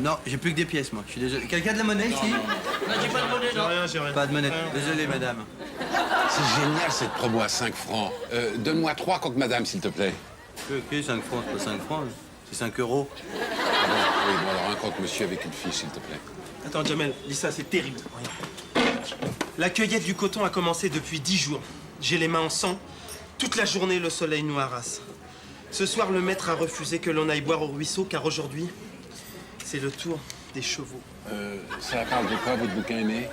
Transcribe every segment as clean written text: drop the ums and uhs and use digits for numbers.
Non, j'ai plus que des pièces, moi. Je suis désolé. Quelqu'un a de la monnaie ici? Non, j'ai pas de monnaie, non. J'ai rien. Pas de monnaie. Désolé, madame. C'est génial cette promo à 5 francs. Donne-moi 3 croque-madame, s'il te plaît. Ok, 5 francs, c'est pas 5 francs. C'est 5 euros. Ah bon, oui, bon, alors un croque-monsieur avec une fiche, s'il te plaît. Attends, Jamel, lis ça, c'est terrible. Regarde. La cueillette du coton a commencé depuis 10 jours. J'ai les mains en sang. Toute la journée, le soleil nous harasse. Ce soir, le maître a refusé que l'on aille boire au ruisseau, car aujourd'hui, c'est le tour des chevaux. Ça parle de quoi, votre bouquin aimé?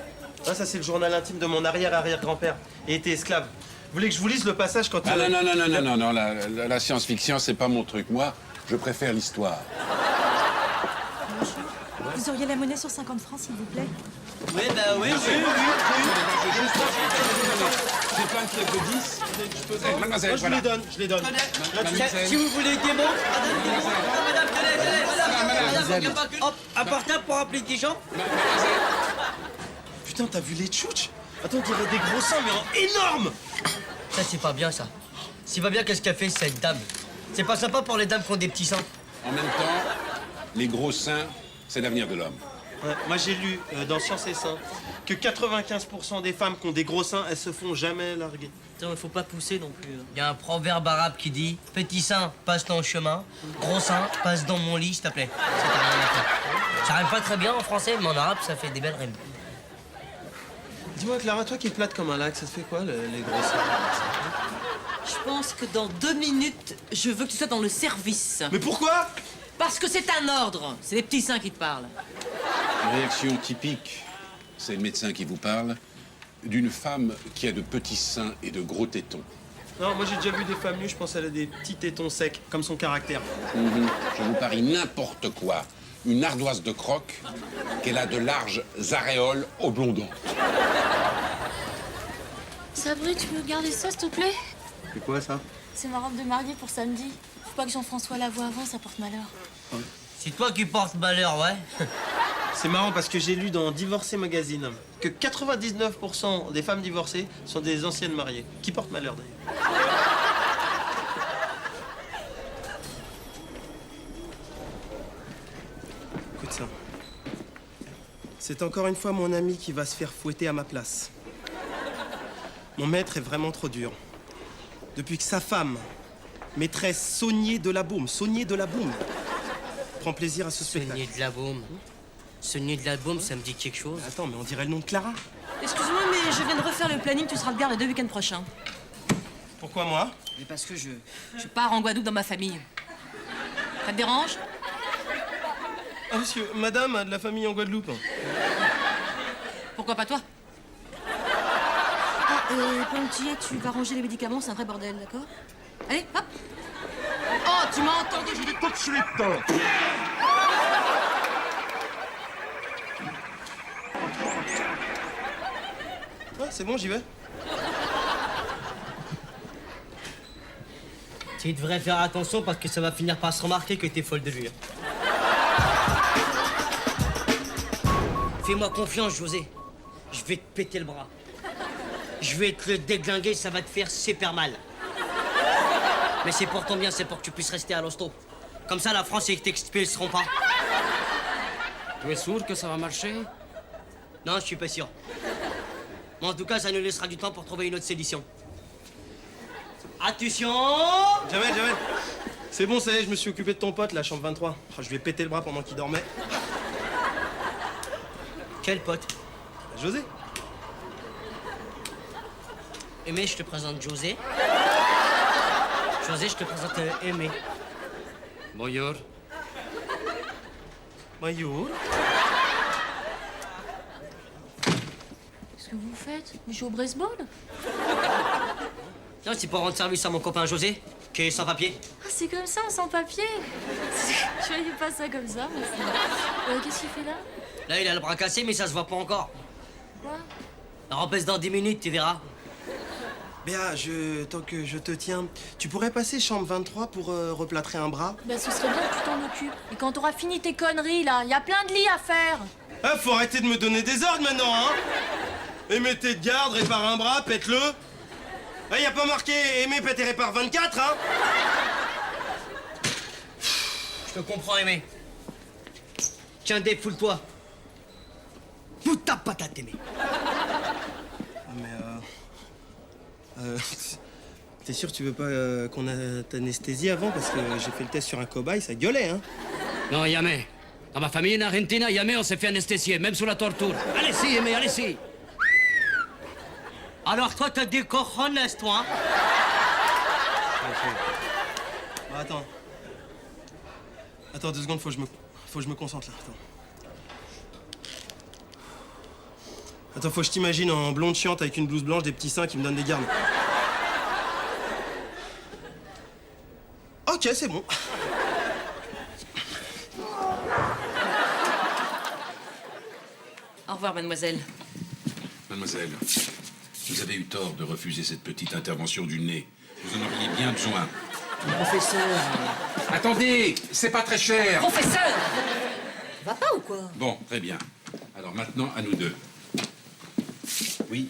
Ah, ça, c'est le journal intime de mon arrière-arrière-grand-père. Et était esclave. Vous voulez que je vous lise le passage quand... Ah non, la science-fiction, c'est pas mon truc. Moi, je préfère l'histoire. Vous auriez la monnaie sur 50 francs, s'il vous plaît? Oui, bah oui, J'ai plein de pièces de 10. Mademoiselle, Moi, je les donne. Si vous voulez des mots, madame, tenez, madame, hop, un portable pour appeler des gens. Putain, t'as vu les tchouches? Attends, on dirait des gros seins, mais en énorme! Ça, c'est pas bien, ça. C'est pas bien qu'est-ce qu'a fait cette dame. C'est pas sympa pour les dames qui ont des petits seins. En même temps, les gros seins, c'est l'avenir de l'homme. Ouais, moi, j'ai lu dans Science et Seins que 95% des femmes qui ont des gros seins, elles se font jamais larguer. Attends, il faut pas pousser non plus. Il y a un proverbe arabe qui dit « Petit sein, passe dans le chemin. Gros sein, passe dans mon lit, s'il te plaît. » Ça rime pas très bien en français, mais en arabe, ça fait des belles rimes. Dis-moi, Clara, toi qui es plate comme un lac, ça te fait quoi, les gros seins? Je pense que dans 2 minutes, je veux que tu sois dans le service. Mais pourquoi? Parce que c'est un ordre. C'est les petits seins qui te parlent. Réaction typique, c'est le médecin qui vous parle, d'une femme qui a de petits seins et de gros tétons. Non, moi j'ai déjà vu des femmes nues, je pense qu'elle a des petits tétons secs, comme son caractère. Je vous parie n'importe quoi. Une ardoise de croque, qu'elle a de larges aréoles oblongantes. Sabri, tu peux garder ça, s'il te plaît? C'est quoi, ça? C'est ma robe de mariée pour samedi. Faut pas que Jean-François la voie avant, ça porte malheur. C'est toi qui portes malheur, ouais. C'est marrant parce que j'ai lu dans Divorcé Magazine que 99% des femmes divorcées sont des anciennes mariées, qui portent malheur d'ailleurs. Écoute ça. C'est encore une fois mon ami qui va se faire fouetter à ma place. Mon maître est vraiment trop dur. Depuis que sa femme, maîtresse Saunier de la Baume, prend plaisir à ce spectacle. Saunier de la Baume. Saunier de la Baume, ça me dit quelque chose. Attends, mais on dirait le nom de Clara. Excuse-moi, mais je viens de refaire le planning. Tu seras de garde les 2 week-ends prochains. Pourquoi moi? Mais parce que je pars en Guadeloupe dans ma famille. Ça te dérange? Ah, monsieur, madame a de la famille en Guadeloupe. Pourquoi pas toi? Pendant que tu y es, tu vas ranger les médicaments, c'est un vrai bordel, d'accord? Allez, hop! Oh, tu m'as entendu, j'ai dit tout de suite! Ouais, c'est bon, j'y vais. Tu devrais faire attention parce que ça va finir par se remarquer que t'es folle de lui. Fais-moi confiance, José. Je vais te péter le bras. Je vais te le déglinguer, ça va te faire super mal. Mais c'est pour ton bien, c'est pour que tu puisses rester à l'hosto. Comme ça, la France, ils t'expulseront pas. Tu es sûr que ça va marcher? Non, je suis pas sûr. Mais en tout cas, ça nous laissera du temps pour trouver une autre solution. Attention! Jamel. C'est bon, ça y est, je me suis occupé de ton pote, la chambre 23. Oh, je lui ai pété le bras pendant qu'il dormait. Quel pote? José. Aimé, je te présente José. José, je te présente Aimé. Bonjour. Bonjour. Qu'est-ce que vous faites? Vous jouez au baseball? Non, c'est pour rendre service à mon copain José, qui est sans papier. Ah, c'est comme ça, sans papier? Je voyais pas ça comme ça, mais c'est... qu'est-ce qu'il fait là? Là, il a le bras cassé, mais ça se voit pas encore. Quoi? Alors, on baisse dans 10 minutes, tu verras. Béa, tant que je te tiens, tu pourrais passer chambre 23 pour replâtrer un bras? Bah, ce serait bien que tu t'en occupes. Et quand t'auras fini tes conneries, là, y a plein de lits à faire. Ah, faut arrêter de me donner des ordres maintenant, hein? Aimer tes de garde, répare un bras, pète-le. Ah, y a pas marqué aimer, pète et répare 24, hein? Je te comprends, Aimé. Tiens, défoule-toi. Puta patate, mais. T'es sûr que tu veux pas qu'on t'anesthésie avant? Parce que j'ai fait le test sur un cobaye, ça gueulait, hein? Non, jamais. Dans ma famille en Argentine, jamais on s'est fait anesthésier, même sous la torture. Allez-y, mais allez-y. Alors toi, t'as des cojones, toi, hein? Bon, attends. Attends 2 secondes, faut que je me concentre là. Attends, faut que je t'imagine en blonde chiante avec une blouse blanche, des petits seins qui me donnent des gardes. Ok, c'est bon. Au revoir, mademoiselle. Mademoiselle, vous avez eu tort de refuser cette petite intervention du nez. Vous en auriez bien besoin. Professeur. Attendez, c'est pas très cher. Professeur! Va pas ou quoi? Bon, très bien. Alors maintenant, à nous deux. Oui.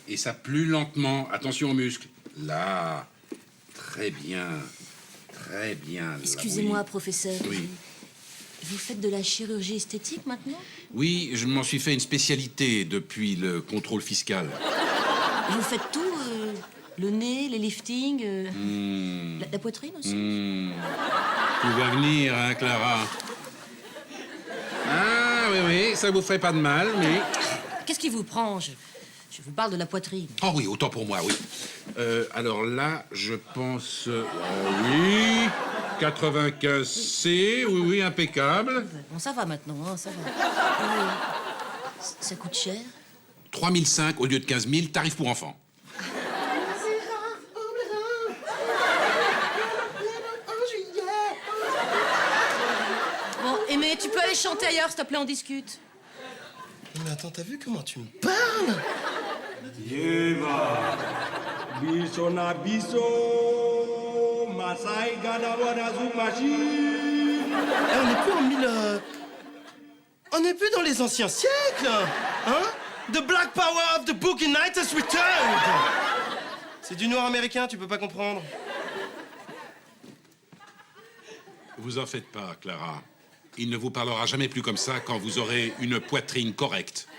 Et ça plus lentement. Attention aux muscles. Là. Très bien. Très bien. Là, Excusez-moi, oui. professeur. Oui. Vous faites de la chirurgie esthétique maintenant? Oui, je m'en suis fait une spécialité depuis le contrôle fiscal. Vous faites tout? Le nez, les liftings, la poitrine aussi? Tout va venir, hein, Clara? Ah, oui, oui, ça vous ferait pas de mal, mais... Qu'est-ce qui vous prend? Je vous parle de la poitrine. Oh oui, autant pour moi, oui. Alors là, je pense... oui, 95C, oui, oui, impeccable. Bon, ça va maintenant, hein, ça va. Ça coûte cher? 3005 au lieu de 15 000, tarif pour enfants. Bon, Aimé, tu peux aller chanter ailleurs, s'il te plaît, on discute. Mais attends, t'as vu comment tu me parles? Yeva, biso na biso, Masai Gadawana Zumashi. On n'est plus en on n'est plus dans les anciens siècles, hein? The Black Power of the Boogie Night has returned. C'est du noir américain, tu peux pas comprendre. Vous en faites pas, Clara. Il ne vous parlera jamais plus comme ça quand vous aurez une poitrine correcte.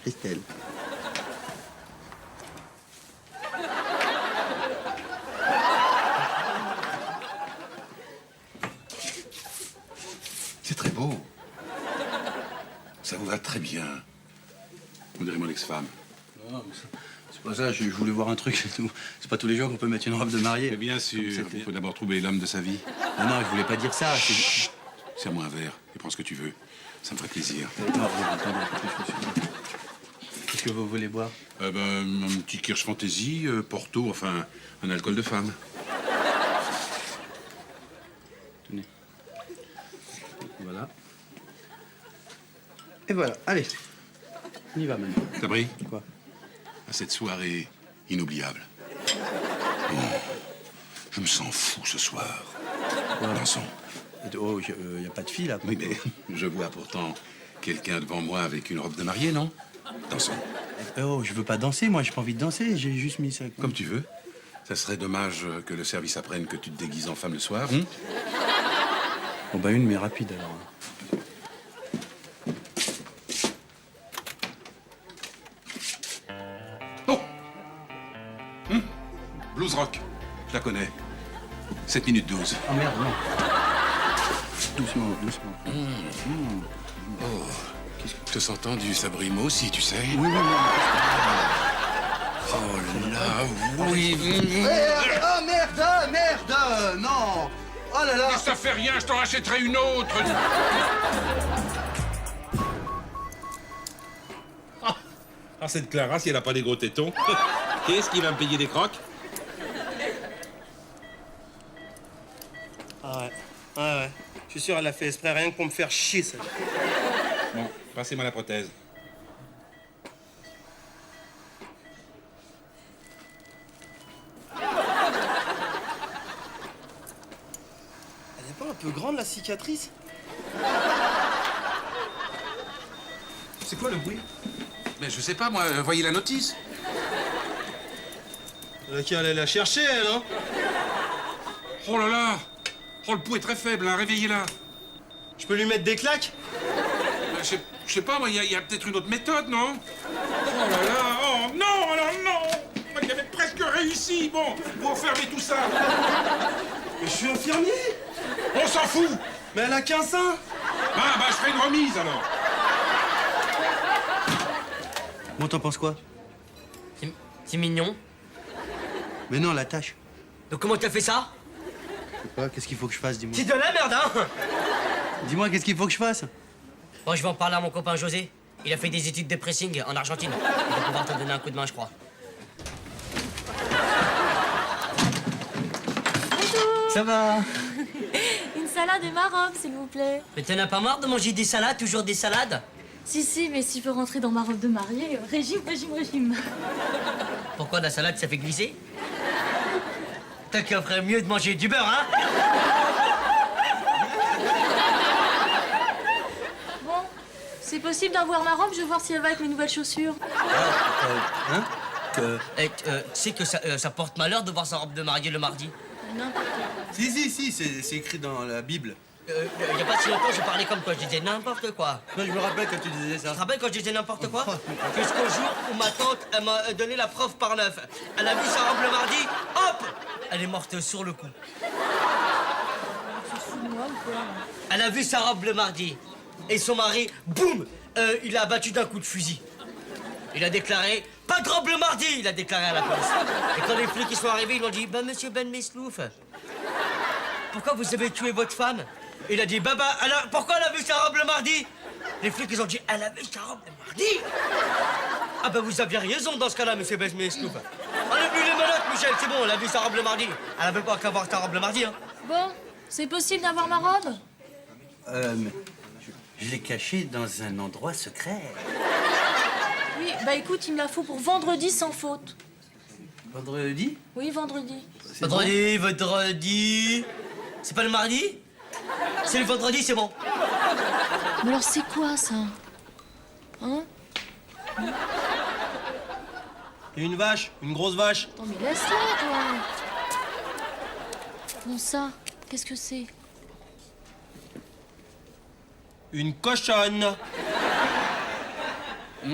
Estelle. C'est très beau. Ça vous va très bien. Vous direz mon ex-femme. Non, mais c'est pas ça, je voulais voir un truc, c'est tout. C'est pas tous les jours qu'on peut mettre une robe de mariée. Mais bien sûr, il faut d'abord trouver l'homme de sa vie. Non, non, je voulais pas dire ça. Chut. Serre-moi un verre et prends ce que tu veux. Ça me ferait plaisir. Non, attendez, qu'est-ce que vous voulez boire? Un petit Kirsch Fantasy, Porto, enfin, un alcool de femme. Tenez. Voilà. Et voilà, allez. On y va maintenant. T'as pris? Quoi? À cette soirée inoubliable. Oh, je me sens fou ce soir. Dansons. Oh, y a pas de fille là. Oui, mais je vois pourtant quelqu'un devant moi avec une robe de mariée, non? Dansons. Oh, je veux pas danser, moi, j'ai pas envie de danser, j'ai juste mis ça. Comme tu veux. Ça serait dommage que le service apprenne que tu te déguises en femme le soir. Bon, bah, une, mais rapide alors. Oh Blues Rock, je la connais. 7 minutes 12. Oh merde, non. Doucement, doucement. Oh, te sentant du Sabrimo aussi, tu sais. Oui, oui, oui. Oh là, oui. Oh merde, non. Oh là là. Mais ça fait rien, je t'en rachèterai une autre. Ah, cette Clara, si elle a pas des gros tétons, qu'est-ce qui va me payer des crocs? Ah ouais. Ah ouais. Je suis sûr, elle a fait exprès rien que pour me faire chier, ça. Bon, passez-moi la prothèse. Elle est pas un peu grande, la cicatrice? C'est quoi le bruit? Mais je sais pas, moi, voyez la notice. Elle a qu'à aller la chercher, elle, hein? Oh là là. Oh, le pouls est très faible, hein, réveillez-la. Je peux lui mettre des claques? Je sais pas, moi, il y a peut-être une autre méthode, non? Oh là là, oh non, alors non. Moi, j'avais presque réussi. Bon, vous fermez tout ça. Mais je suis infirmier! On s'en fout. Mais elle a qu'un sein! Ah, bah, je ferai une remise, alors. Bon, t'en penses quoi? C'est mignon. Mais non, la tâche. Donc comment t'as fait ça? Je sais pas, qu'est-ce qu'il faut que je fasse, dis-moi. C'est de la merde, hein? Dis-moi, qu'est-ce qu'il faut que je fasse? Bon, je vais en parler à mon copain José. Il a fait des études de pressing en Argentine. Il va pouvoir te donner un coup de main, je crois. Ça va? Une salade et ma robe, s'il vous plaît. Mais t'en as pas marre de manger des salades, toujours des salades? Si, mais s'il veut rentrer dans ma robe de mariée, régime. Pourquoi la salade, ça fait glisser? T'as qu'un ferait mieux de manger du beurre, hein? Bon, c'est possible d'avoir ma robe, je vais voir si elle va avec mes nouvelles chaussures. Hein? Que... Tu sais que ça porte malheur de voir sa robe de mariée le mardi? N'importe quoi. Si, c'est écrit dans la Bible. Y a pas si longtemps, je parlais comme toi, je disais n'importe quoi. Non, je me rappelle quand tu disais Tu te ça. rappelles quand je disais n'importe quoi? Jusqu'au jour où ma tante, elle m'a donné la preuve par 9. Elle a vu sa robe le mardi, hop! Elle est morte sur le coup. Tu te fous de moi ou quoi? Elle a vu sa robe le mardi. Et son mari, boum! Il l'a abattu d'un coup de fusil. Il a déclaré, pas de robe le mardi! Il a déclaré à la police. Et quand les flics ils sont arrivés, ils lui ont dit, bah monsieur Ben Meslouf, pourquoi vous avez tué votre femme? Il a dit, bah, alors, pourquoi elle a vu sa robe le mardi? Les flics, ils ont dit, elle a vu sa robe le mardi? Ah bah vous aviez raison dans ce cas-là, monsieur Ben Meslouf. Enlève-lui les menottes, Michel, c'est bon, elle a vu sa robe le mardi. Elle avait pas qu'à voir sa robe le mardi, hein. Bon, c'est possible d'avoir ma robe? Mais je l'ai cachée dans un endroit secret. Oui, bah écoute, il me la faut pour vendredi sans faute. Vendredi? Oui, vendredi. Vendredi. C'est pas le mardi? C'est le vendredi, c'est bon. Mais alors c'est quoi ça? Hein? Et une vache, une grosse vache. Attends, mais laisse-la, toi. Bon, ça, qu'est-ce que c'est? Une cochonne.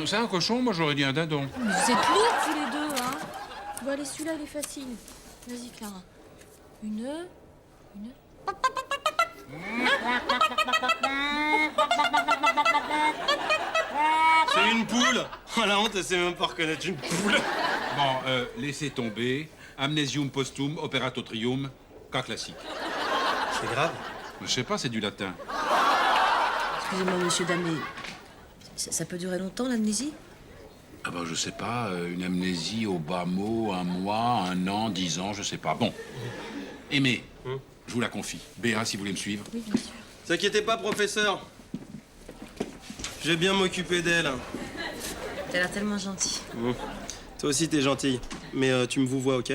C'est un cochon, moi j'aurais dit un dindon. Mais vous êtes lourds tous les deux, hein? Bon, allez, celui-là, il est facile. Vas-y, Clara. Une... C'est une poule. Oh la honte, elle sait même pas reconnaître une poule. Bon, laissez tomber. Amnesium postum, operatorium, cas classique. C'est grave. Je sais pas, c'est du latin. Excusez-moi, monsieur Dame, mais ça peut durer longtemps, l'amnésie? Ah bah je sais pas, une amnésie au bas mot, un mois, un an, 10 ans, je sais pas. Bon, Aimé, je vous la confie. Béa, si vous voulez me suivre. Oui, bien sûr. Ne t'inquiétez pas, professeur. Je vais bien m'occuper d'elle. T'as l'air tellement gentil. Toi aussi, t'es gentille. Mais tu me vous vois, ok?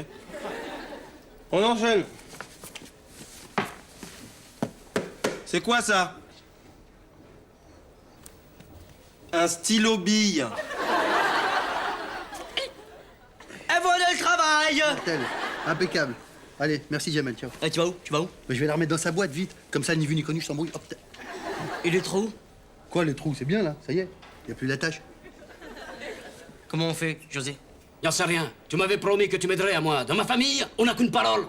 On enchaîne. C'est quoi ça? Un stylo bille. Et voilà le travail! Tel, impeccable. Allez, merci Jamel, ciao. Eh, tu vas où? Tu vas où? Mais je vais la remettre dans sa boîte, vite. Comme ça, ni vu ni connu, je s'embrouille. Hop. Et le trou? Quoi, le trou? C'est bien, là. Ça y est. Y a plus d'attache. Comment on fait, José? J'en sais rien. Tu m'avais promis que tu m'aiderais à moi. Dans ma famille, on n'a qu'une parole.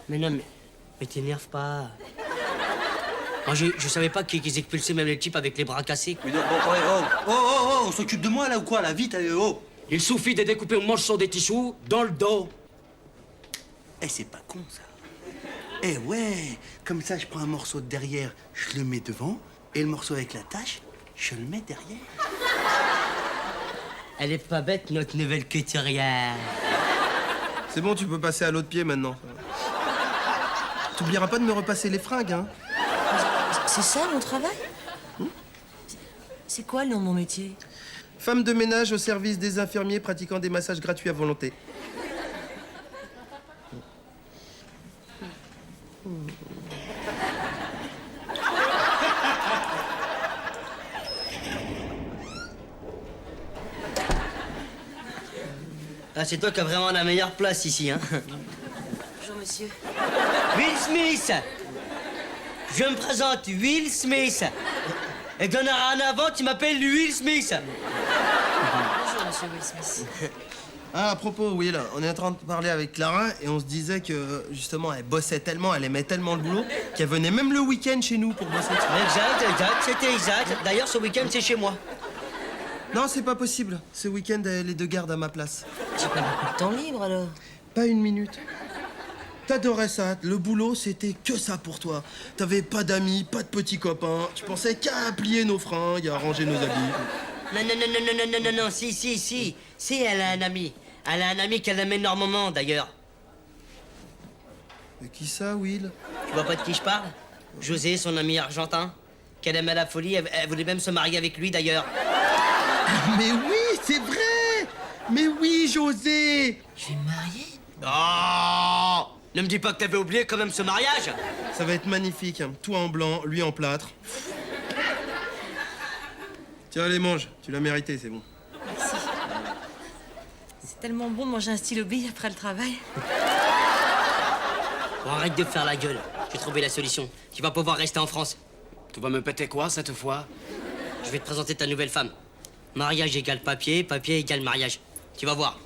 Mais non, mais t'énerve pas. Moi, je savais pas qu'ils expulsaient même les types avec les bras cassés. Mais non, bon, ouais, on s'occupe de moi, là, ou quoi, là? Vite, allez, oh! Il suffit de découper un morceau de tissu dans le dos. Eh, c'est pas con, ça. Eh ouais, comme ça, je prends un morceau de derrière, je le mets devant, et le morceau avec la tache, je le mets derrière. Elle est pas bête, notre nouvelle couturière. C'est bon, tu peux passer à l'autre pied maintenant. T'oublieras pas de me repasser les fringues, hein. C'est ça, mon travail? C'est quoi le nom de mon métier? Femme de ménage au service des infirmiers pratiquant des massages gratuits à volonté. Ah, c'est toi qui as vraiment la meilleure place ici, hein. Bonjour, monsieur. Will Smith. Je me présente, Will Smith. Et dorénavant, avant, tu m'appelles Will Smith. Bonjour, monsieur Will Smith. Ah, à propos, Will, on est en train de parler avec Clara et on se disait que, justement, elle bossait tellement, elle aimait tellement le boulot, qu'elle venait même le week-end chez nous pour bosser. Exact, c'était exact. D'ailleurs, ce week-end, c'est chez moi. Non, c'est pas possible. Ce week-end, elle est de garde à ma place. J'ai pas beaucoup de temps libre, alors. Pas une minute. T'adorais ça. Le boulot, c'était que ça pour toi. T'avais pas d'amis, pas de petits copains. Tu pensais qu'à plier nos fringues, à ranger nos habits. Non, si, elle a un ami. Elle a un ami qu'elle aime énormément, d'ailleurs. Mais qui ça, Will? Tu vois pas de qui je parle? José, son ami argentin, qu'elle aime à la folie, elle voulait même se marier avec lui, d'ailleurs. Mais oui, c'est vrai! Mais oui, José! Je vais me marier? Oh! Ne me dis pas que t'avais oublié quand même ce mariage! Ça va être magnifique, hein. Toi en blanc, lui en plâtre. Tiens, allez, mange. Tu l'as mérité, c'est bon. Merci. C'est tellement bon de manger un stylo bille après le travail. Bon, arrête de faire la gueule. J'ai trouvé la solution. Tu vas pouvoir rester en France. Tu vas me péter quoi cette fois? Je vais te présenter ta nouvelle femme. Mariage égale papier, papier égale mariage. Tu vas voir.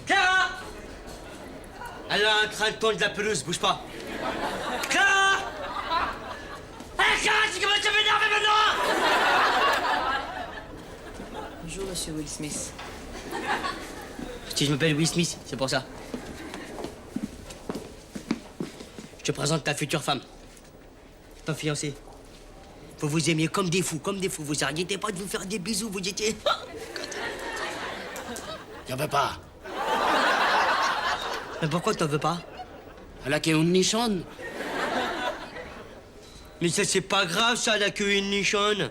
Clara! Elle a un train de ton de la pelouse, bouge pas. Clara! Hé, Clara, tu commences à m'énerver maintenant! Bonjour, monsieur Will Smith. Si je m'appelle Will Smith, c'est pour ça. Je te présente ta future femme. Ton fiancé. Vous vous aimiez comme des fous, comme des fous. Vous arrêtez pas de vous faire des bisous, vous étiez... Y'en veut pas. Mais pourquoi t'en veux pas? Elle a qu'une nichonne. Mais ça, c'est pas grave, ça, elle a qu'une nichonne.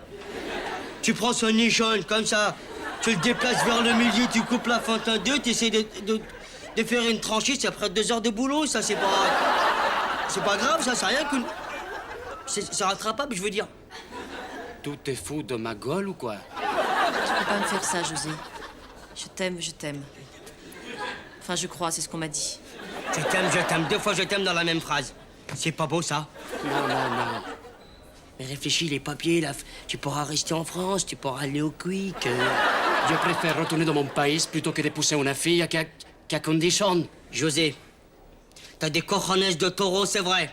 Tu prends son nichonne, comme ça, tu le déplaces vers le milieu, tu coupes la fente en deux, tu essaies de faire une tranchée, c'est après 2 heures de boulot, ça, c'est pas... C'est pas grave, ça, c'est rien qu'une... C'est rattrapable, je veux dire. Tout est fou de ma gueule ou quoi? Tu peux pas me faire ça, José. Je t'aime, je t'aime. Enfin, je crois, c'est ce qu'on m'a dit. Je t'aime, 2 fois je t'aime dans la même phrase. C'est pas beau, ça? Non. Mais réfléchis, les papiers, là, tu pourras rester en France, tu pourras aller au Quick. Je préfère retourner dans mon pays plutôt que d'épouser une fille qui a condition. José, t'as des cojones de taureau, c'est vrai.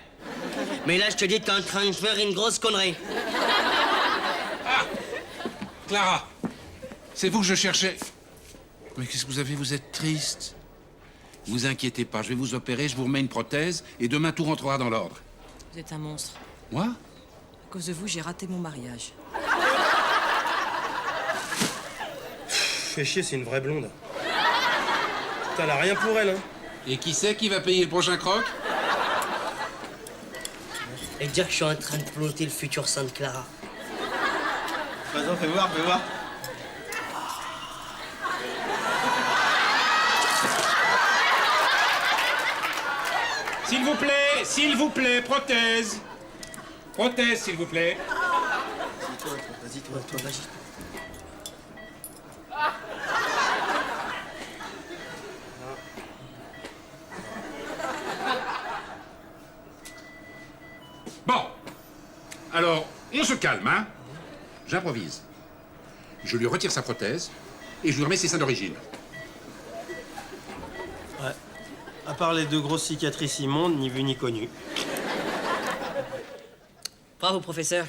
Mais là, je te dis, t'es en train de faire une grosse connerie. Clara, c'est vous que je cherchais. Mais qu'est-ce que vous avez? Vous êtes triste. Vous inquiétez pas, je vais vous opérer, je vous remets une prothèse et demain tout rentrera dans l'ordre. Vous êtes un monstre. Moi? À cause de vous, j'ai raté mon mariage. Fais chier, c'est une vraie blonde. Putain, elle a rien pour elle, hein. Et qui c'est qui va payer le prochain croc? Et dire que je suis en train de planter le futur sein de Clara. Vas-y, fais voir, fais voir. S'il vous plaît, prothèse. Prothèse, s'il vous plaît. Vas-y, toi, vas-y. Bon. Alors, on se calme, hein? J'improvise. Je lui retire sa prothèse et je lui remets ses seins d'origine. Ouais. À part les 2 grosses cicatrices immondes, ni vu ni connu. Bravo, professeur.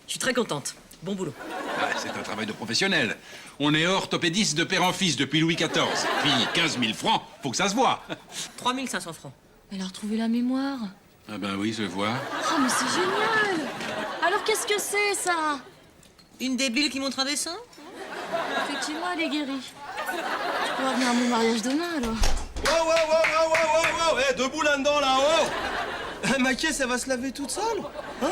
Je suis très contente. Bon boulot. Ah, c'est un travail de professionnel. On est orthopédiste de père en fils depuis Louis XIV. Puis 15 000 francs, faut que ça se voit. 3500 francs. Elle a retrouvé la mémoire. Ah ben oui, je vois. Oh, mais c'est génial! Alors, qu'est-ce que c'est, ça? Une débile qui montre un dessin? Effectivement, elle est guérie. Tu pourras venir à mon mariage demain, alors. Wow, debout là-dedans, là-haut. Maquette, ça va se laver toute seule. Hein?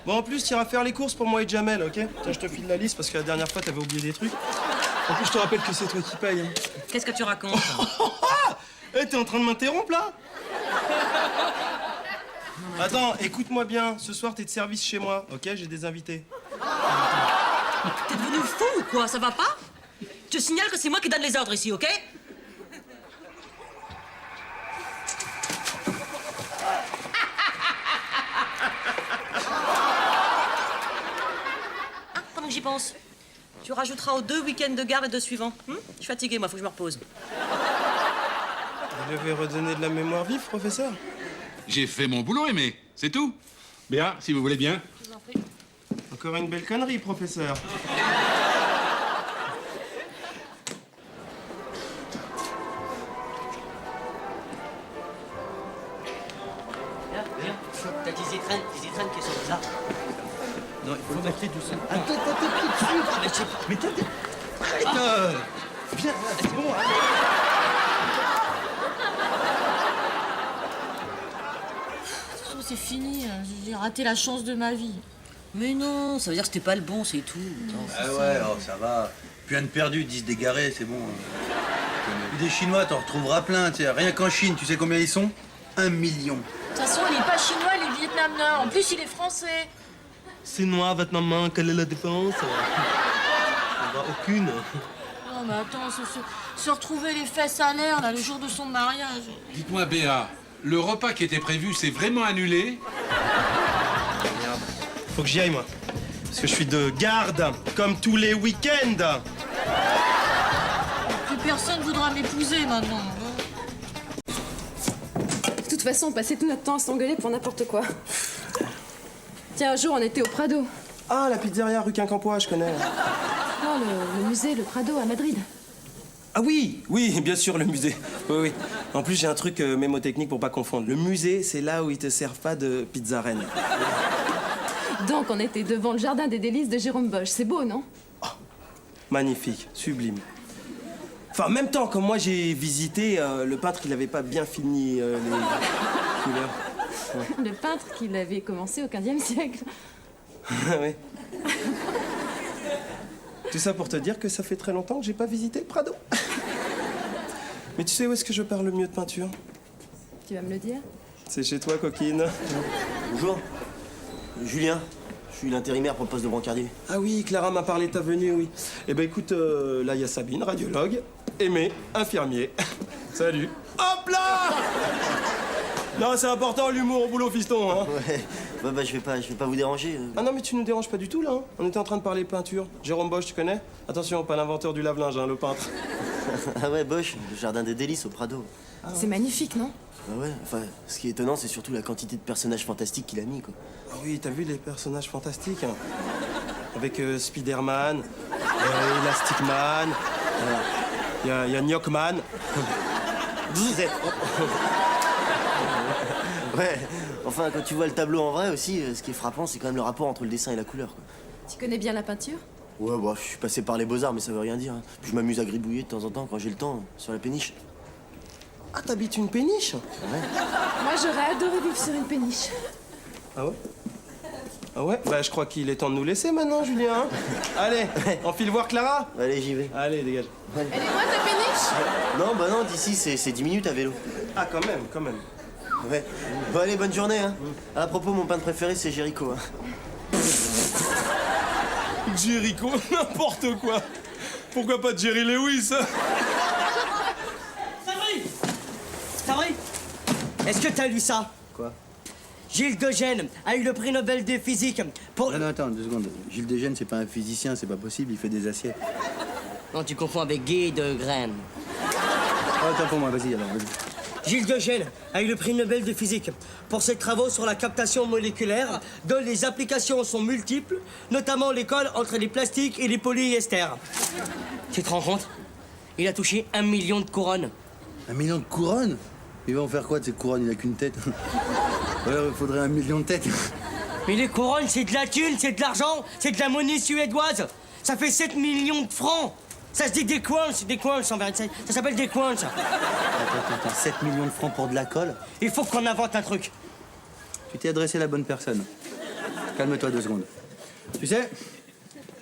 Bon, en plus, tu iras faire les courses pour moi et Jamel, ok? Tiens, je te file la liste parce que la dernière fois, t'avais oublié des trucs. En plus, je te rappelle que c'est toi qui paye. Hein. Qu'est-ce que tu racontes? Eh, t'es en train de m'interrompre, là? Attends, écoute-moi bien. Ce soir, t'es de service chez moi, ok? J'ai des invités. T'es devenu fou ou quoi? Ça va pas? Je te signale que c'est moi qui donne les ordres ici, ok? Ah, pendant que j'y pense, tu rajouteras aux 2 week-ends de garde et 2 suivants. Je suis fatiguée, moi, faut que je me repose. Vous devez redonner de la mémoire vive, professeur? J'ai fait mon boulot, Aimé. C'est tout. Béa, si vous voulez bien. Encore une belle connerie, professeur. Viens. T'as des étrennes qui sont là. Non, il faut le mettre doucement. Attends, t'as tes pieds dessus. Ah, mais je sais pas. Mais t'as des... Arrête. Viens, là, c'est bon. Hein. Oh, c'est fini. J'ai raté la chance de ma vie. Mais non, ça veut dire que c'était pas le bon, c'est tout. Ah ouais, oh, ça va. Plus rien de perdu, 10 d'égarés, c'est bon. Puis des Chinois, t'en retrouveras plein. Tu sais. Rien qu'en Chine, tu sais combien ils sont? 1 million. De toute façon, il est pas chinois, il est vietnamien. En plus, il est français. C'est noir, votre maman, quelle est la défense? Aucune. Non, mais attends, se retrouver les fesses à l'air, là, le jour de son mariage. Dites-moi, Béa, le repas qui était prévu, c'est vraiment annulé? Faut que j'y aille, moi. Parce que je suis de garde, comme tous les week-ends. Plus personne voudra m'épouser maintenant. De toute façon, on passait tout notre temps à s'engueuler pour n'importe quoi. Tiens, un jour, on était au Prado. Ah, la pizzeria rue Quincampoix, je connais. Non, le musée, le Prado, à Madrid. Ah oui, bien sûr, le musée. Oui. En plus, j'ai un truc mémotechnique pour pas confondre. Le musée, c'est là où ils te servent pas de pizza reine. Donc, on était devant le jardin des délices de Jérôme Bosch. C'est beau, non? Oh, magnifique, sublime. Enfin, en même temps, comme moi j'ai visité, le peintre, il avait pas bien fini les couleurs. Ouais. Le peintre qu'il avait commencé au XVe siècle. Oui. Tout ça pour te dire que ça fait très longtemps que j'ai pas visité le Prado. Mais tu sais où est-ce que je parle le mieux de peinture? Tu vas me le dire? C'est chez toi, coquine. Bonjour. Julien. Je suis l'intérimaire pour le poste de brancardier. Ah oui, Clara m'a parlé de ta venue, oui. Eh ben écoute, là il y a Sabine, radiologue. Aimé, infirmier. Salut. Hop là! Non, c'est important l'humour au boulot, fiston. Hein. Ouais, bah je vais pas vous déranger. Ah non, mais tu nous déranges pas du tout là. Hein. On était en train de parler peinture. Jérôme Bosch, tu connais? Attention, pas l'inventeur du lave-linge, hein, le peintre. Ah ouais, Bosch, le jardin des délices au Prado. Ah, c'est magnifique, non? Bah ouais, enfin, ce qui est étonnant, c'est surtout la quantité de personnages fantastiques qu'il a mis, quoi. Ah oui, t'as vu les personnages fantastiques hein. Avec Spider-Man, Elastic Man, y a Knockman. Ouais, enfin, quand tu vois le tableau en vrai aussi, ce qui est frappant, c'est quand même le rapport entre le dessin et la couleur, quoi. Tu connais bien la peinture? Ouais, bah, je suis passé par les Beaux-Arts, mais ça veut rien dire. Hein. Puis je m'amuse à gribouiller de temps en temps quand j'ai le temps, sur la péniche. Ah, t'habites une péniche? Ouais. Moi, j'aurais adoré vivre sur une péniche. Ah ouais? Ah ouais? Bah, je crois qu'il est temps de nous laisser maintenant, Julien. Hein. Allez, on file voir Clara? Allez, j'y vais. Allez, dégage. Elle est loin ta péniche? Non, bah non, d'ici, c'est 10 minutes à vélo. Ah, quand même. Ouais. Bon, allez, bonne journée, hein. À propos, mon peintre préféré, c'est Jéricho, hein. Jéricho, n'importe quoi. Pourquoi pas Jerry Lewis? Sabri, est-ce que t'as lu ça? Quoi? Gilles Gogène a eu le prix Nobel de physique pour... Non, attends, 2 secondes. Gilles Desgènes, c'est pas un physicien, c'est pas possible, il fait des assiettes. Non, tu confonds avec Guy de Graine. Oh, attends pour moi, vas-y alors, vas-y. Gilles de Gênes a eu le prix Nobel de physique. Pour ses travaux sur la captation moléculaire, dont les applications sont multiples, notamment l'école entre les plastiques et les polyesters. Tu te rends compte? Il a touché 1 million de couronnes. 1 million de couronnes? Il va en faire quoi de ces couronnes? Il a qu'une tête. Alors il faudrait 1 million de têtes. Mais les couronnes, c'est de la thune, c'est de l'argent, c'est de la monnaie suédoise. Ça fait 7 millions de francs. Ça se dit des coins en vérité. Ça s'appelle des coins, ça. Attends, 7 millions de francs pour de la colle? Il faut qu'on invente un truc. Tu t'es adressé à la bonne personne. Calme-toi 2 secondes. Tu sais,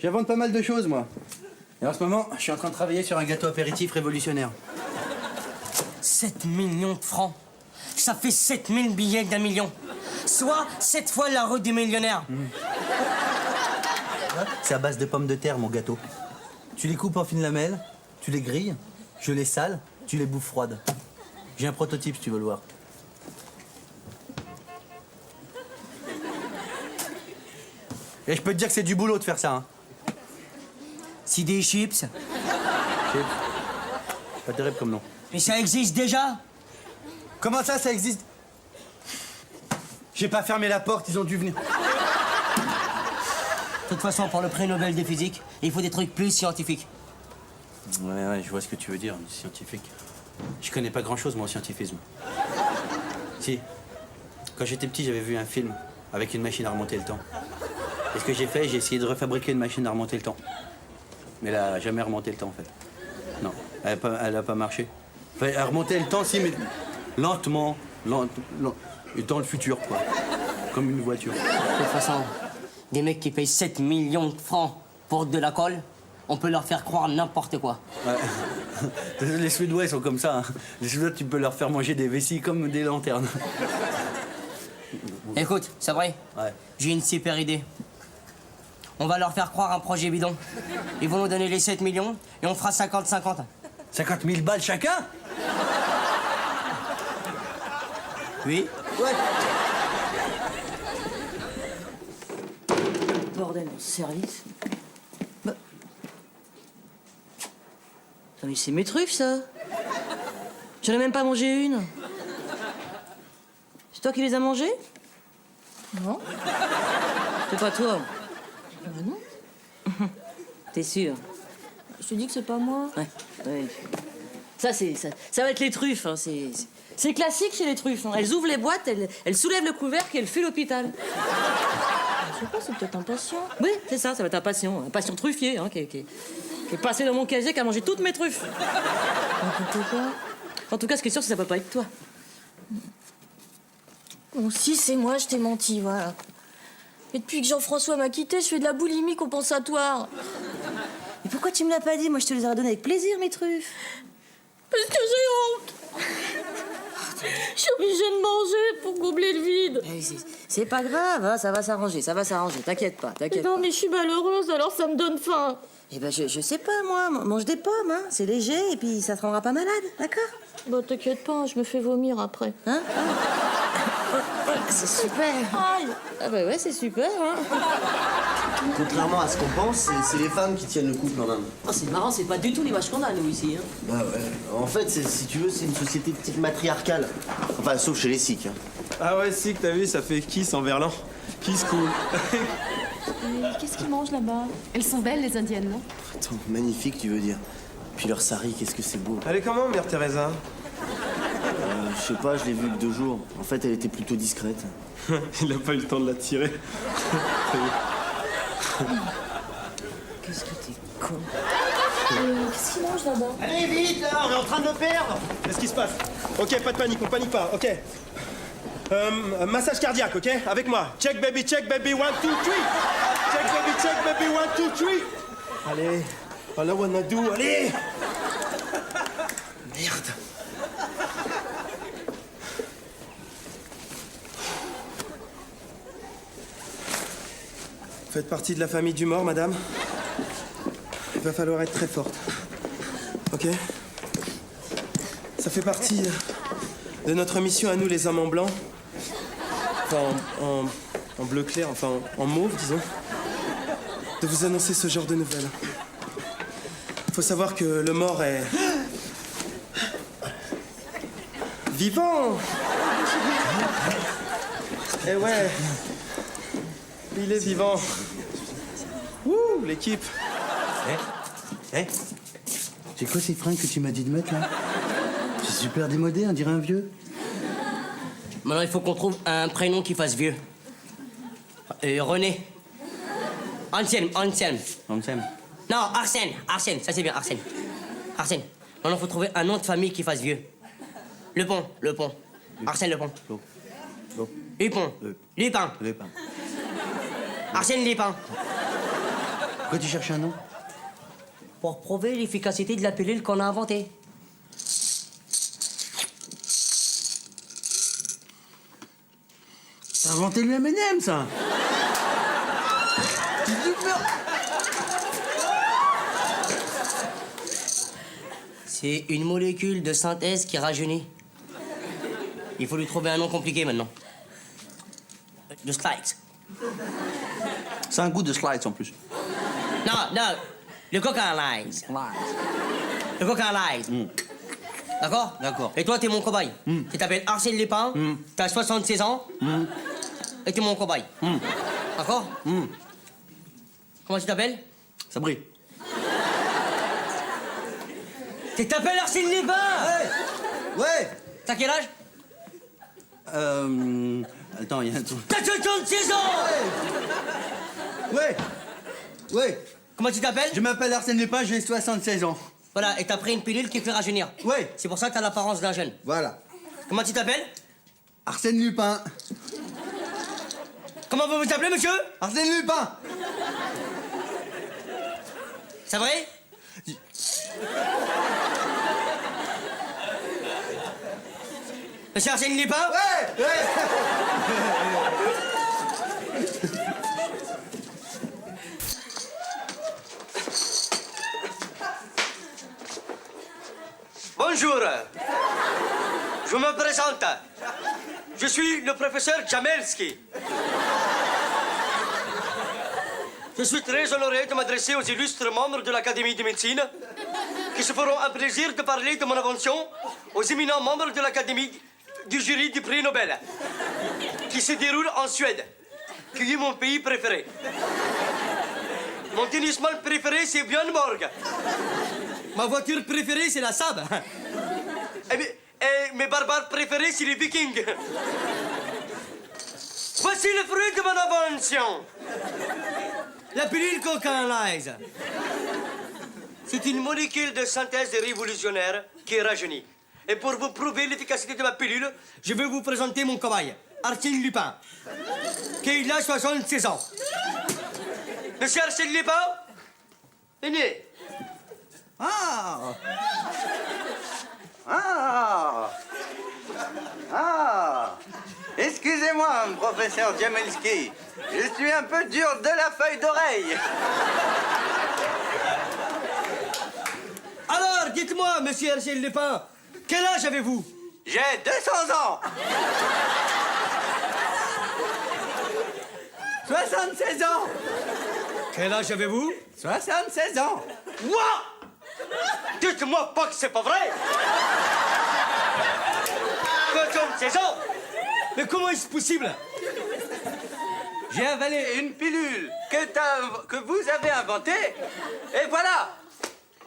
j'invente pas mal de choses, moi. Et en ce moment, je suis en train de travailler sur un gâteau apéritif révolutionnaire. 7 millions de francs. Ça fait 7000 billets d'1 million. Soit 7 fois la rue des millionnaires. C'est à base de pommes de terre, mon gâteau. Tu les coupes en fines lamelles, tu les grilles, je les sale, tu les bouffes froides. J'ai un prototype si tu veux le voir. Et je peux te dire que c'est du boulot de faire ça, hein. C'est des chips. C'est pas terrible comme nom. Mais ça existe déjà. Comment ça existe? J'ai pas fermé la porte, ils ont dû venir. De toute façon, pour le prix Nobel de physique, il faut des trucs plus scientifiques. Ouais, je vois ce que tu veux dire, scientifique. Je connais pas grand-chose, moi, au scientifisme. Si. Quand j'étais petit, j'avais vu un film avec une machine à remonter le temps. Et ce que j'ai fait, j'ai essayé de refabriquer une machine à remonter le temps. Mais elle a jamais remonté le temps, en fait. Non, elle a pas marché. Enfin, elle a remonté le temps, si, mais lentement, et dans le futur, quoi. Comme une voiture. De toute façon, des mecs qui payent 7 millions de francs pour de la colle, on peut leur faire croire n'importe quoi. Ouais. Les Suédois, ils sont comme ça, hein. Les Suédois, tu peux leur faire manger des vessies comme des lanternes. Écoute, c'est vrai. Ouais. J'ai une super idée. On va leur faire croire un projet bidon. Ils vont nous donner les 7 millions et on fera 50-50. 50 000 balles chacun? Oui. Ouais. Bordel, mon service. Bah. Non mais c'est mes truffes, ça. J'en ai même pas mangé une. C'est toi qui les as mangées? Non. C'est pas toi. Bah non. T'es sûr? Je te dis que c'est pas moi. Ouais. Ça va être les truffes. Hein. C'est classique chez les truffes. Hein. Elles ouvrent les boîtes, elles soulèvent le couvercle et elles fuient l'hôpital. Je sais pas, c'est peut-être un patient. Oui, c'est ça va être un patient truffier, hein, qui est passé dans mon casier, qui a mangé toutes mes truffes. N'importe quoi. En tout cas, ce qui est sûr, c'est que ça peut pas être toi. Bon, si c'est moi, je t'ai menti, voilà. Et depuis que Jean-François m'a quitté, je fais de la boulimie compensatoire. Mais pourquoi tu me l'as pas dit? Moi, je te les aurais données avec plaisir, mes truffes. Parce que j'ai honte. Je suis obligée de manger pour combler le vide. C'est pas grave, hein, ça va s'arranger, t'inquiète pas, Non, mais je suis malheureuse, alors ça me donne faim. Eh ben, je sais pas, moi, mange des pommes, hein, c'est léger, et puis ça te rendra pas malade, d'accord? Bah, t'inquiète pas, je me fais vomir après. Hein? C'est super. Aïe. Ah bah ouais, c'est super, hein. Contrairement à ce qu'on pense, c'est les femmes qui tiennent le couple en Inde. Oh, c'est marrant, c'est pas du tout les vaches qu'on a, nous, ici, hein. Bah ouais. En fait, si tu veux, c'est une société de type matriarcale. Enfin, sauf chez les Sikhs. Hein. Ah ouais, Sikh, t'as vu, ça fait kiss en verlan. Kiss cool. Qu'est-ce qu'ils mangent là-bas? Elles sont belles, les indiennes, non? Attends, magnifique, tu veux dire. Puis leur sari, qu'est-ce que c'est beau. Elle est comment, Mère Teresa? Je sais pas, je l'ai vue que 2 jours. En fait, elle était plutôt discrète. Il a pas eu le temps de la tirer. Qu'est-ce que t'es con. Qu'est-ce qu'ils mangent là-bas? Allez, vite, là, on est en train de le perdre. Qu'est-ce qui se passe? Ok, pas de panique, on panique pas, ok. Massage cardiaque, ok? Avec moi. Check baby, 1, 2, 3. Check baby, 1, 2, 3. Allez, all I wanna do, allez. Merde. Vous faites partie de la famille du mort, madame. Il va falloir être très forte. Ok? Ça fait partie de notre mission à nous, les hommes en blanc. Enfin, en bleu clair, enfin en mauve, disons. De vous annoncer ce genre de nouvelles. Il faut savoir que le mort est vivant. Eh ouais. Il est vivant. Ouh, l'équipe. C'est quoi ces fringues que tu m'as dit de mettre là? C'est super démodé, on dirait un vieux. Maintenant, il faut qu'on trouve un prénom qui fasse vieux. René. Anselme. Anselme. Non, Arsène, ça c'est bien, Arsène. Maintenant, il faut trouver un nom de famille qui fasse vieux. Le Pont. Arsène Le Pont. Lupin. Arsène Lupin. Pourquoi tu cherches un nom? Pour prouver l'efficacité de la pilule qu'on a inventée. T'as inventé le M&M, ça. C'est une molécule de synthèse qui rajeunit. Il faut lui trouver un nom compliqué maintenant. De slides. C'est un goût de slides en plus. Non, le Coca Lies. Le Coca Lies. D'accord? D'accord. Et toi, t'es mon cobaye. Tu t'appelles Arsène Lupin, t'as 76 ans, et t'es mon cobaye. D'accord? Comment tu t'appelles? Sabri. Tu t'appelles Arsène Lupin? Ouais. T'as quel âge? Attends, il y a un truc. T'as 76 ans! Ouais. Comment tu t'appelles? Je m'appelle Arsène Lupin, j'ai 76 ans. Voilà, et t'as pris une pilule qui fait rajeunir. Ouais. C'est pour ça que t'as l'apparence d'un jeune. Voilà. Comment tu t'appelles? Arsène Lupin. Comment vous vous appelez, monsieur? Arsène Lupin. C'est vrai? Monsieur Arsène Lupin? Ouais. Bonjour. Je me présente. Je suis le professeur Jamelski. Je suis très honoré de m'adresser aux illustres membres de l'Académie de médecine qui se feront un plaisir de parler de mon invention aux éminents membres de l'Académie du jury du prix Nobel qui se déroule en Suède, qui est mon pays préféré. Mon tennisman préféré, c'est Björn Borg. Ma voiture préférée, c'est la Saab. Et mes barbares préférés, c'est les Vikings. Voici le fruit de mon invention. La pilule Coca Lies. C'est une molécule de synthèse révolutionnaire qui rajeunit. Et pour vous prouver l'efficacité de ma pilule, je vais vous présenter mon cobaye, Arsène Lupin, qui a 76 ans. Monsieur Arsène Lupin, venez. Excusez-moi, professeur Jamelski. Je suis un peu dur de la feuille d'oreille. Alors, dites-moi, monsieur Arsène Lupin, quel âge avez-vous? J'ai 200 ans. 76 ans. Quel âge avez-vous? 76 ans. Quoi? Dites-moi pas que c'est pas vrai. 76 ans. Mais comment est-ce possible? J'ai avalé une pilule que vous avez inventée, et voilà,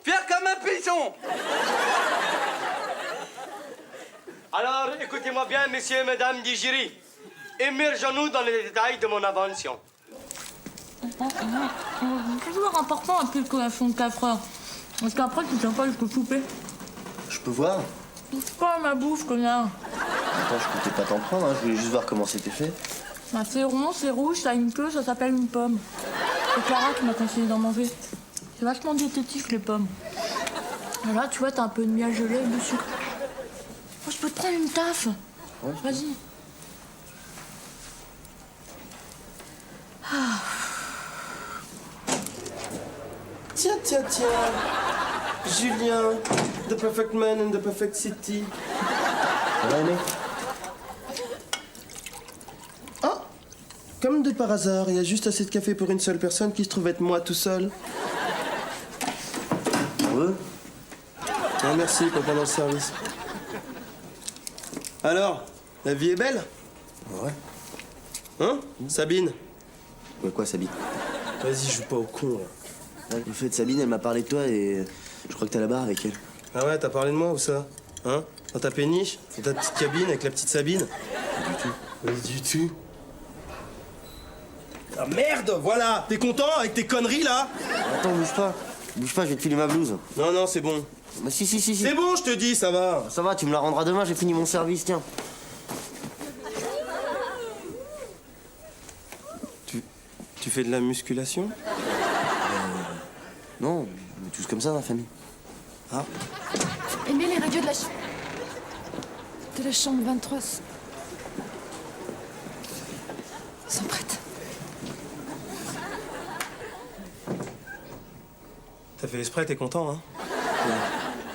fier comme un pisson. Alors, écoutez-moi bien, messieurs et mesdames du jury. Immergeons-nous dans les détails de mon invention. C'est toujours important après le collation de 4 heures. Parce qu'après, tu tiens pas jusqu'au souper. Je peux voir? Touche pas à ma bouffe, connard. Attends, je comptais pas t'en prendre, hein. Je voulais juste voir comment c'était fait. Bah, c'est rond, c'est rouge, ça a une queue, ça s'appelle une pomme. C'est Clara qui m'a conseillé d'en manger. C'est vachement diététique, les pommes. Et là, tu vois, t'as un peu de miel gelé et de sucre. Oh, je peux te prendre une taffe. Ouais. Vas-y. Tiens. Julien, the perfect man in the perfect city. Ça va, Aimé? Ah! Comme de par hasard, il y a juste assez de café pour une seule personne qui se trouve être moi tout seul. Ouais. Ah, merci pour pendant le service. Alors, la vie est belle? Ouais. Hein, Sabine? Ouais, quoi, Sabine? Vas-y, joue pas au con, là. Le fait de Sabine, elle m'a parlé de toi et je crois que t'as la barre avec elle. Ah ouais, t'as parlé de moi, où ça? Hein? Dans ta péniche? Dans ta petite cabine avec la petite Sabine? Pas du tout. Pas du tout. Ah merde, voilà! T'es content avec tes conneries, là? Attends, bouge pas. Bouge pas, je vais te filer ma blouse. Non, non, c'est bon. Bah si. C'est bon, je te dis, ça va. Ça va, tu me la rendras demain, j'ai fini mon service, tiens. Tu fais de la musculation? Non, on est tous comme ça dans la famille. Ah. Aimez les radios de la chambre 23 sont prêtes. T'as fait exprès, t'es content, hein?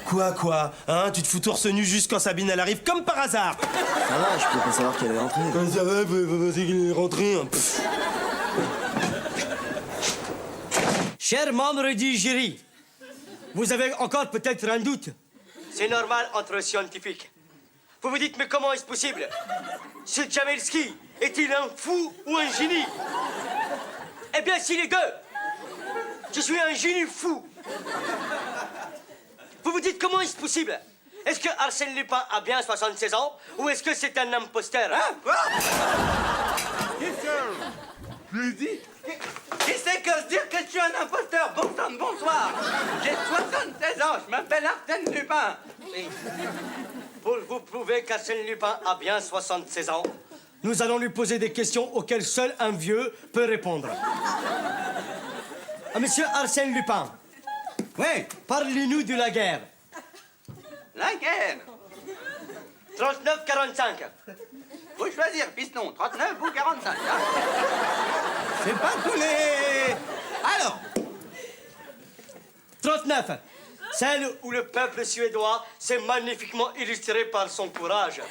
Quoi? Hein? Tu te fous torse nu juste quand Sabine, elle arrive comme par hasard! Ça va, je peux pas savoir qu'elle est rentrée. Ça va, c'est qu'il est rentré, hein. Chers membres du jury, vous avez encore peut-être un doute. C'est normal entre scientifiques. Vous vous dites, mais comment est-ce possible? Ce Jamelski est-il un fou ou un génie? Eh bien, si les deux. Je suis un génie fou. Vous vous dites, comment est-ce possible? Est-ce que Arsène Lupin a bien 76 ans ou est-ce que c'est un imposteur? Hein? Quoi? Je dis. Qui c'est que se dire que je suis un imposteur? Bon sang de bonsoir. J'ai 76 ans, je m'appelle Arsène Lupin. Pour vous prouver qu'Arsène Lupin a bien 76 ans, nous allons lui poser des questions auxquelles seul un vieux peut répondre. Ah, monsieur Arsène Lupin. Oui. Parlez-nous de la guerre. La guerre. 39-45. Faut choisir, piston, 39 ou 45. Hein? C'est pas tous les... Alors 39. Celle où le peuple suédois s'est magnifiquement illustré par son courage.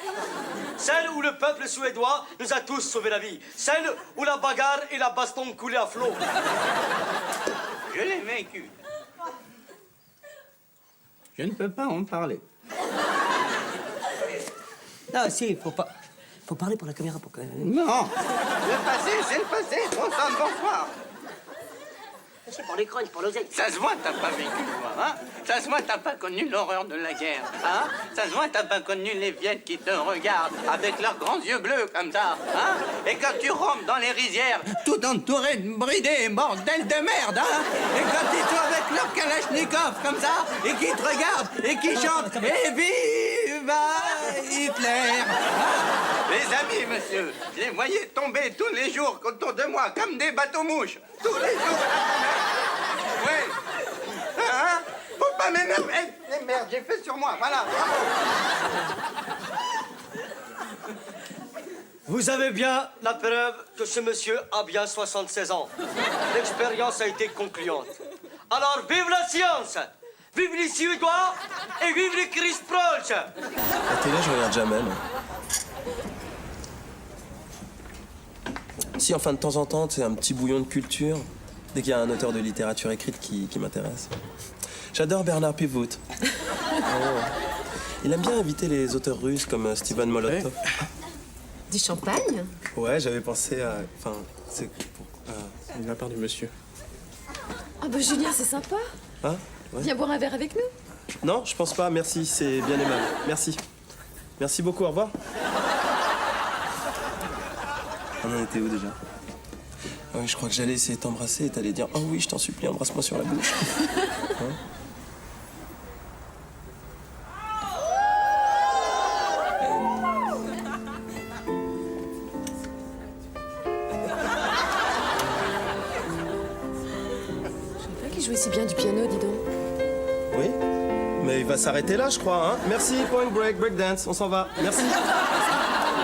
Celle où le peuple suédois nous a tous sauvé la vie. Celle où la bagarre et la baston coulaient à flot. Je l'ai vaincu. Je ne peux pas en parler. Non, si, faut pas... Faut parler pour la caméra pour que... Non. Le passé, c'est le passé. Bonsoir. C'est pour l'écran, c'est pour l'oseille. Ça se voit, t'as pas vécu, toi, hein? Ça se voit, t'as pas connu l'horreur de la guerre, hein? Ça se voit, t'as pas connu les viettes qui te regardent avec leurs grands yeux bleus comme ça, hein? Et quand tu rampes dans les rizières, tout entouré de bridés, bordel de merde, hein? Et quand ils sont avec leur kalachnikov comme ça, et qui te regardent, et qui chantent, et vive Hitler! Hein? Les amis, monsieur, je les voyais tomber tous les jours autour de moi comme des bateaux-mouches. Tous les jours. Oui. Hein? Faut pas m'énerver. Eh, merde, j'ai fait sur moi, voilà. Vous avez bien la preuve que ce monsieur a bien 76 ans. L'expérience a été concluante. Alors, vive la science! Vive les Suédois et vive les Chris Proch! La télé, je regarde jamais, moi. Si, enfin, de temps en temps, c'est un petit bouillon de culture. Dès qu'il y a un auteur de littérature écrite qui m'intéresse. J'adore Bernard Pivot. Il aime bien inviter les auteurs russes comme Steven Molotov. Du champagne? Ouais, j'avais pensé à... Enfin, c'est pour... de la part du monsieur. Ah bah Julien, c'est sympa. Hein? Ouais. Viens boire un verre avec nous. Non, je pense pas, merci, c'est bien aimable. Merci. Merci beaucoup, au revoir. On en était où déjà? Ah oui, je crois que j'allais essayer de t'embrasser et t'allais dire « Oh oui, je t'en supplie, embrasse-moi sur la bouche. » Hein? Je savais pas qu'il jouait si bien du piano, dis donc. Oui, mais il va s'arrêter là, je crois, hein. Merci, point break, break dance, on s'en va. Merci.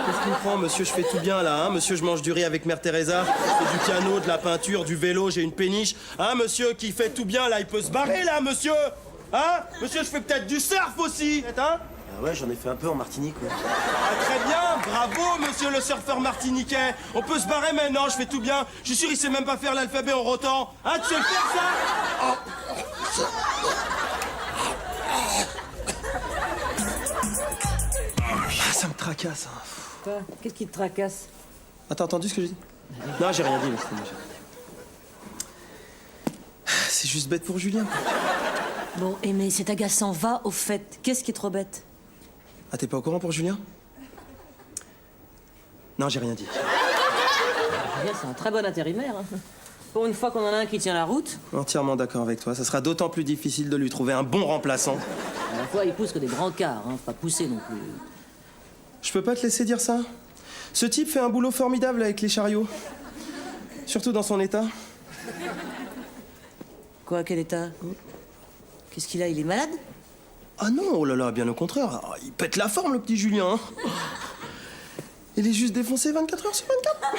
Qu'est-ce qu'il me prend, monsieur? Je fais tout bien, là, hein. Monsieur, je mange du riz avec Mère Teresa, je fais du piano, de la peinture, du vélo, j'ai une péniche. Hein, monsieur, qui fait tout bien, là, il peut se barrer, là, monsieur? Hein? Monsieur, je fais peut-être du surf aussi, hein? Ah ouais, j'en ai fait un peu en Martinique, ouais. Ah, très bien, bravo, monsieur le surfeur martiniquais. On peut se barrer maintenant, je fais tout bien. Je suis sûr, il sait même pas faire l'alphabet en rotant. Hein, tu sais le faire, ça? Oh. Ah, ça me tracasse. Hein. Quoi? Qu'est-ce qui te tracasse? Ah, t'as entendu ce que j'ai dit? Non, j'ai rien dit, mais c'était déjà. C'est juste bête pour Julien. Bon, et mais c'est agaçant, va au fait. Qu'est-ce qui est trop bête? Ah, t'es pas au courant pour Julien? Non, j'ai rien dit. Julien, c'est un très bon intérimaire. Hein. Pour une fois qu'on en a un qui tient la route. Entièrement d'accord avec toi. Ça sera d'autant plus difficile de lui trouver un bon remplaçant. À la fois, il pousse que des grands cars, hein, pas pousser non plus. Je peux pas te laisser dire ça. Ce type fait un boulot formidable avec les chariots. Surtout dans son état. Quoi, quel état? Qu'est-ce qu'il a? Il est malade? Ah non, oh là là, bien au contraire. Ah, il pète la forme, le petit Julien. Hein. Il est juste défoncé 24 heures sur 24.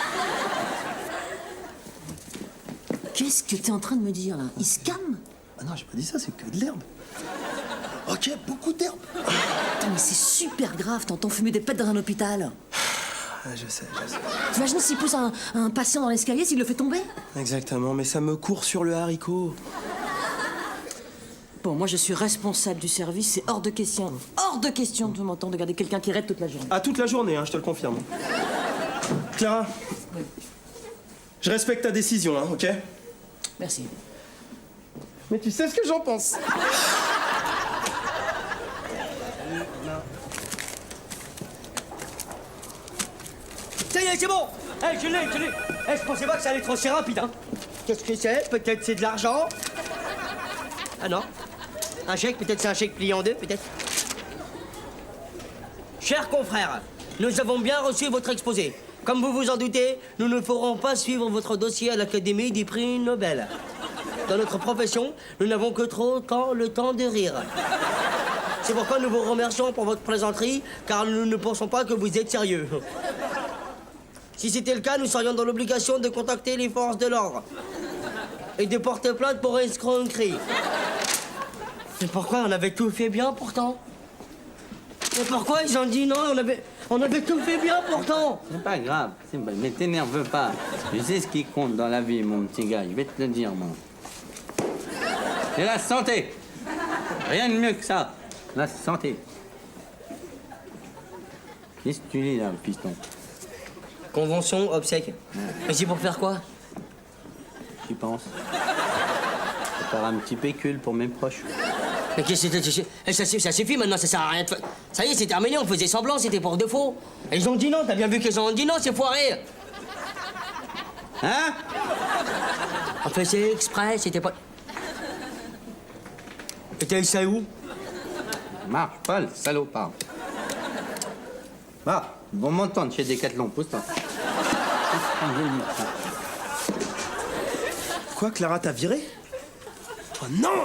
Qu'est-ce que t'es en train de me dire, là? Il se calme? Ah non, j'ai pas dit ça, c'est que de l'herbe. Ok, beaucoup d'herbe. Putain, mais c'est super grave, t'entends fumer des pètes dans un hôpital. Ah, je sais. T'imagines s'il pousse un patient dans l'escalier, s'il le fait tomber? Exactement, mais ça me court sur le haricot. Bon, moi je suis responsable du service, c'est hors de question. Hors de question, tu m'entends, de garder quelqu'un qui reste toute la journée. Ah, toute la journée, hein, je te le confirme. Clara, oui. Je respecte ta décision, hein, ok? Merci. Mais tu sais ce que j'en pense. Ça y est, c'est bon. Eh, je l'ai. Eh, je pensais pas que ça allait être aussi rapide, hein. Qu'est-ce que c'est? Peut-être c'est de l'argent? Ah non. Un chèque, peut-être c'est un chèque plié en deux, peut-être. Chers confrères, nous avons bien reçu votre exposé. Comme vous vous en doutez, nous ne pourrons pas suivre votre dossier à l'Académie du prix Nobel. Dans notre profession, nous n'avons que trop le temps de rire. C'est pourquoi nous vous remercions pour votre plaisanterie, car nous ne pensons pas que vous êtes sérieux. Si c'était le cas, nous serions dans l'obligation de contacter les forces de l'ordre et de porter plainte pour escroquerie. Mais pourquoi on avait tout fait bien pourtant? Mais pourquoi ils ont dit non? On avait tout fait bien pourtant. C'est pas grave, mais t'énerve pas. Je sais ce qui compte dans la vie, mon petit gars, je vais te le dire, moi. C'est la santé. Rien de mieux que ça. La santé. Qu'est-ce que tu lis là, piston? Convention, obsèque. Mais c'est pour faire quoi? J'y pense. Faire un petit pécule pour mes proches. Mais qu'est-ce que c'est? Ça suffit maintenant, ça sert à rien de faire. Ça y est, c'est terminé, on faisait semblant, c'était pour de faux. Et ils ont dit non, t'as bien vu qu'ils ont dit non, c'est foiré. Hein? On faisait exprès, c'était pas. Et t'as eu ça où? Marche pas, le salopard. Va, bon m'entendre chez Decathlon, pousse-toi. Quoi, Clara t'a viré? Oh non!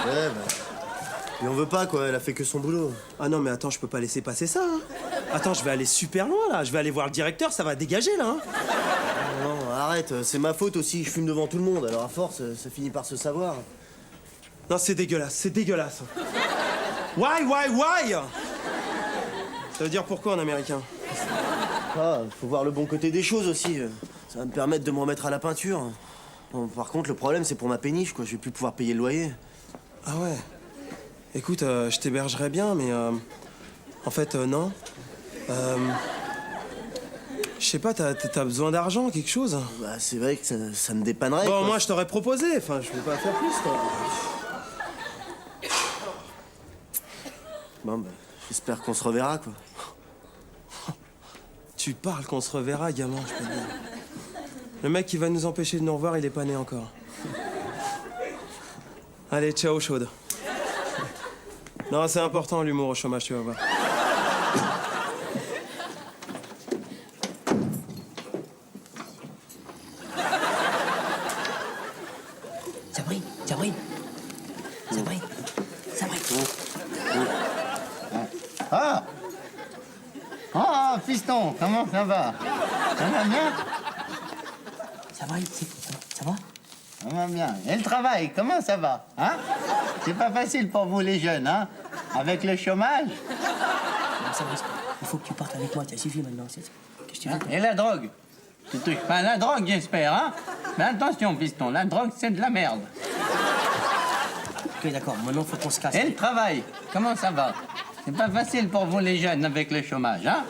Ouais, bah... Et on veut pas, quoi, elle a fait que son boulot. Ah non, mais attends, je peux pas laisser passer ça, hein. Attends, je vais aller super loin, là. Je vais aller voir le directeur, ça va dégager, là, hein. Non, arrête, c'est ma faute aussi, je fume devant tout le monde, alors à force, ça finit par se savoir. Non, c'est dégueulasse. Why? Ça veut dire pourquoi en américain? Ah, faut voir le bon côté des choses aussi. Ça va me permettre de me remettre à la peinture. Bon, par contre, le problème, c'est pour ma péniche, quoi. Je vais plus pouvoir payer le loyer. Ah ouais. Écoute, je t'hébergerais bien, mais en fait, non. Je sais pas, t'as besoin d'argent, quelque chose? Bah, c'est vrai que ça me dépannerait. Bon, quoi. moi, je t'aurais proposé. Enfin, je vais pas faire plus, quoi. Bon, bah, j'espère qu'on se reverra, quoi. Tu parles qu'on se reverra, gamin, je peux te dire. Le mec qui va nous empêcher de nous revoir, il est pas né encore. Allez, ciao, chaude. Non, c'est important, l'humour au chômage, tu vas voir. Ah, fiston, comment ça va? Ça va bien? Ça va, ça va? Ça va bien. Et le travail, comment ça va? Hein? C'est pas facile pour vous les jeunes, hein? Avec le chômage? Non, ça va, il faut que tu partes avec moi, ça suffit maintenant. Qu'est-ce que tu veux? Et la drogue? Tu touches pas à la drogue, j'espère, hein? Mais attention, piston, la drogue, c'est de la merde. Ok, d'accord, maintenant, faut qu'on se casse. Et le travail, comment ça va? C'est pas facile pour vous les jeunes avec le chômage, hein?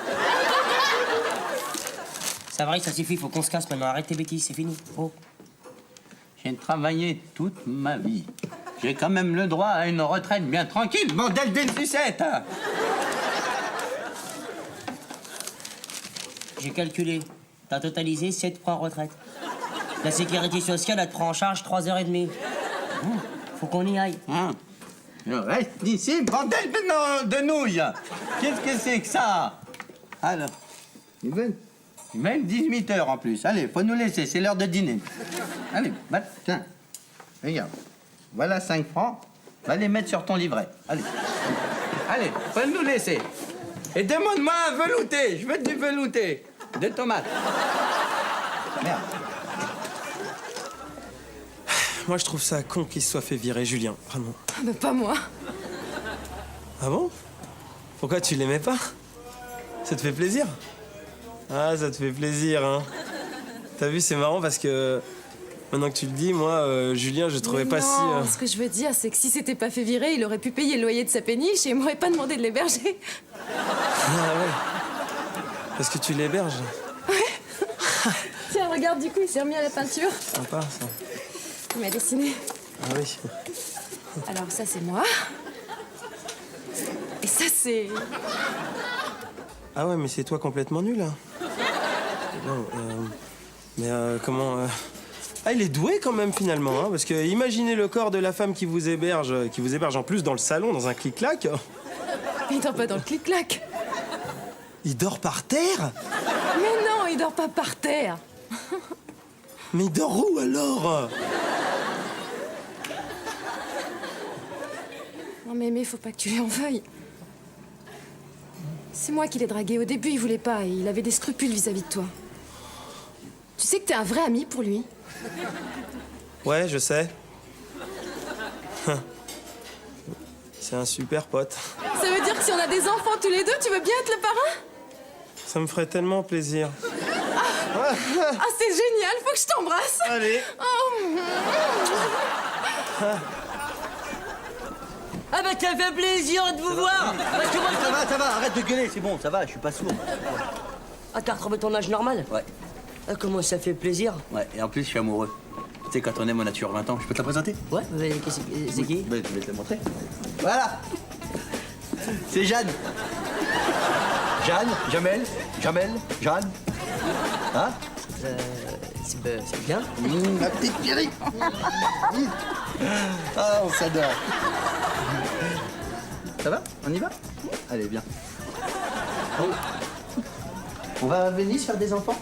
Ça va, ça suffit, faut qu'on se casse maintenant. Arrête tes bêtises, c'est fini. Oh. J'ai travaillé toute ma vie. J'ai quand même le droit à une retraite bien tranquille, bordel d'une sucette, hein. J'ai calculé. T'as totalisé 7 points retraite. La sécurité sociale, elle te prend en charge 3h30. Faut qu'on y aille. Hein? Je reste ici, bordel de nouilles. Qu'est-ce que c'est que ça? Alors, ils veulent 18h en plus. Allez, faut nous laisser, c'est l'heure de dîner. Allez, bah, tiens, regarde. Voilà 5 francs. Va les mettre sur ton livret. Allez. Allez, faut nous laisser. Et demande-moi un velouté. Je veux du velouté. De tomates. Merde. Moi, je trouve ça con qu'il se soit fait virer, Julien. Vraiment. Ah bah pas moi. Ah bon? Pourquoi tu l'aimais pas? Ça te fait plaisir? Ah, ça te fait plaisir, hein. T'as vu, c'est marrant parce que... Maintenant que tu le dis, moi, Julien, je trouvais pas si... Ce que je veux dire, c'est que si s'était pas fait virer, il aurait pu payer le loyer de sa péniche et il m'aurait pas demandé de l'héberger. Ah ouais. Parce que tu l'héberges. Tiens, regarde, du coup, il s'est remis à la peinture. Sympa, ça. Il m'a dessiné. Ah oui. Alors ça, c'est moi. Et ça, c'est... Ah ouais, mais c'est toi complètement nul, hein. Non, comment... Ah, il est doué quand même, finalement, hein, parce que imaginez le corps de la femme qui vous héberge en plus dans le salon, dans un clic-clac. Il dort pas dans le clic-clac. Il dort par terre? Mais non, il dort pas par terre. Mais il dort où, alors? Non mais faut pas que tu lui en veuilles. C'est moi qui l'ai dragué. Au début, il voulait pas et il avait des scrupules vis-à-vis de toi. Tu sais que t'es un vrai ami pour lui. Ouais, je sais. C'est un super pote. Ça veut dire que si on a des enfants tous les deux, tu veux bien être le parrain? Ça me ferait tellement plaisir. Ah, c'est génial, faut que je t'embrasse. Allez. Oh. Ah bah ça fait plaisir de vous voir. Ça va, arrête de gueuler, c'est bon, ça va, je suis pas sourd. Ah, t'as retrouvé ton âge normal? Ouais. Ah, comment ça fait plaisir? Ouais, et en plus, je suis amoureux. Tu sais, quand on aime, on a toujours 20 ans. Je peux te la présenter? Ouais, mais c'est qui? Ben, je vais te la montrer. Voilà. C'est Jeanne. Jeanne, Jamel, Jeanne. Hein? C'est bien. Ma petite Pierrick. Ah, on s'adore. Ça va? On y va? Allez, viens. On va à Venise faire des enfants?